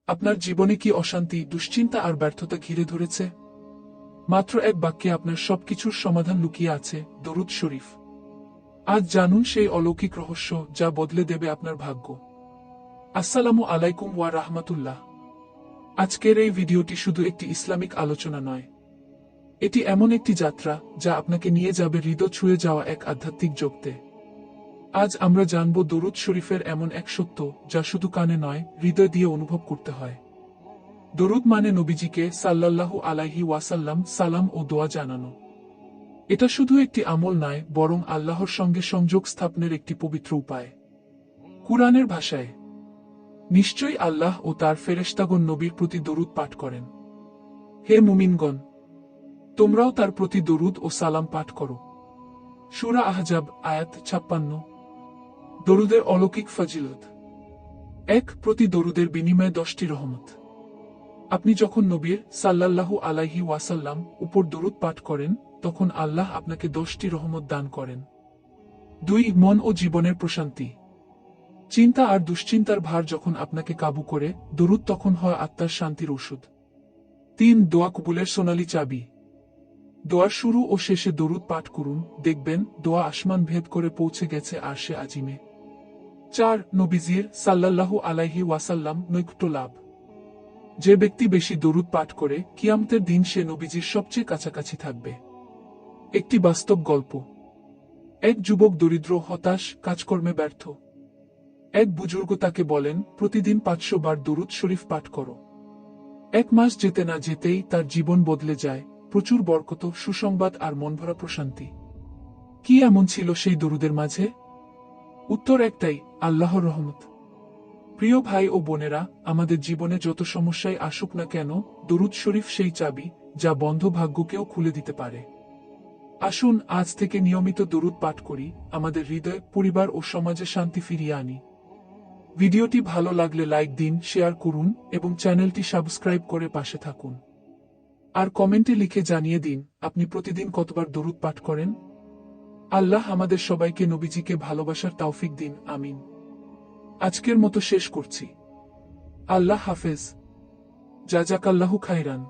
আপনার জীবনে কি অশান্তি, দুশ্চিন্তা আর ব্যর্থতা ঘিরে ধরেছে? মাত্র এক বাক্যে আপনার সবকিছুর সমাধান লুকিয়ে আছে, দরুদ শরীফ। আজ জানুন সেই অলৌকিক রহস্য যা বদলে দেবে আপনার ভাগ্য। আসসালামু আলাইকুম ওয়া রাহমাতুল্লাহ। আজকের এই ভিডিওটি শুধু একটি ইসলামিক আলোচনা নয়, এটি এমন একটি যাত্রা যা আপনাকে নিয়ে যাবে হৃদয় ছুঁয়ে যাওয়া এক আধ্যাত্মিক জগতে। আজ আমরা জানব দরুদ শরীফের এমন এক সত্য যা শুধু কানে নয়, হৃদয় দিয়ে অনুভব করতে হয়। দরুদ মানে নবীজিকে সাল্লাল্লাহু আলাইহি ওয়াসাল্লাম সালাম ও দোয়া জানানো। এটা শুধু একটি আমল নয়, বরং আল্লাহর সঙ্গে সংযোগ স্থাপনের একটি পবিত্র উপায়। কুরআনের ভাষায়, নিশ্চয়ই আল্লাহ ও তার ফেরেশতাগণ নবীর প্রতি দরুদ পাঠ করেন। হে মুমিনগণ, তোমরাও তার প্রতি দরুদ ও সালাম পাঠ করো। সূরা আহজাব আয়াত ৫৬। দরুদের অলৌকিক ফজিলত। ১. প্রতি দরুদের বিনিময়ে ১০টি রহমত। আপনি যখন নবীর সাল্লাল্লাহু আলাইহি ওয়াসাল্লাম উপর দরুদ পাঠ করেন, তখন আল্লাহ আপনাকে ১০টি রহমত দান করেন। ২. মন ও জীবনের প্রশান্তি। চিন্তা আর দুশ্চিন্তার ভার যখন আপনাকে কাবু করে, দরুদ তখন হয় আত্মার শান্তির ওষুধ। ৩. দোয়া কবুলের সোনালী চাবি। দোয়ার শুরু ও শেষে দরুদ পাঠ করুন, দেখবেন দোয়া আসমান ভেদ করে পৌঁছে গেছে আরশে আজিমে। ৪. নবীজির সাল্লাল্লাহু আলাইহি ওয়াসাল্লাম নৈকট্য লাভ। যে ব্যক্তি বেশি দরুদ পাঠ করে, কিয়ামতের দিন সে নবীজির সবচেয়ে কাছাকাছি থাকবে। একটি বাস্তব গল্প। এক যুবক দরিদ্র, হতাশ, কাজকর্মে ব্যর্থ। এক বুজুর্গ তাকে বলেন, প্রতিদিন ৫০০ বার দরুদ শরীফ পাঠ করো। ১ মাস যেতে না যেতেই তার জীবন বদলে যায়, প্রচুর বরকত, সুসংবাদ আর মনভরা প্রশান্তি। কি এমন ছিল সেই দরুদের মাঝে? উত্তর একটাই, আল্লাহর রহমত। প্রিয় ভাই ও বোনেরা, আমাদের জীবনে যত সমস্যাই আসুক না কেন, দরুদ শরীফ সেই চাবি যা বন্ধ ভাগ্যকেও খুলে দিতে পারে। আসুন আজ থেকে নিয়মিত দরুদ পাঠ করি, আমাদের হৃদয়, পরিবার ও সমাজে শান্তি ফিরিয়ে আনি। ভিডিওটি ভালো লাগলে লাইক দিন, শেয়ার করুন এবং চ্যানেলটি সাবস্ক্রাইব করে পাশে থাকুন। আর কমেন্টে লিখে জানিয়ে দিন আপনি প্রতিদিন কতবার দরুদ পাঠ করেন। আল্লাহ আমাদের সবাইকে নবীজিকে ভালোবাসার তৌফিক দিন, আমিন। আজকের মতো শেষ করছি। আল্লাহ হাফেজ। জাযাকাল্লাহু খাইরান।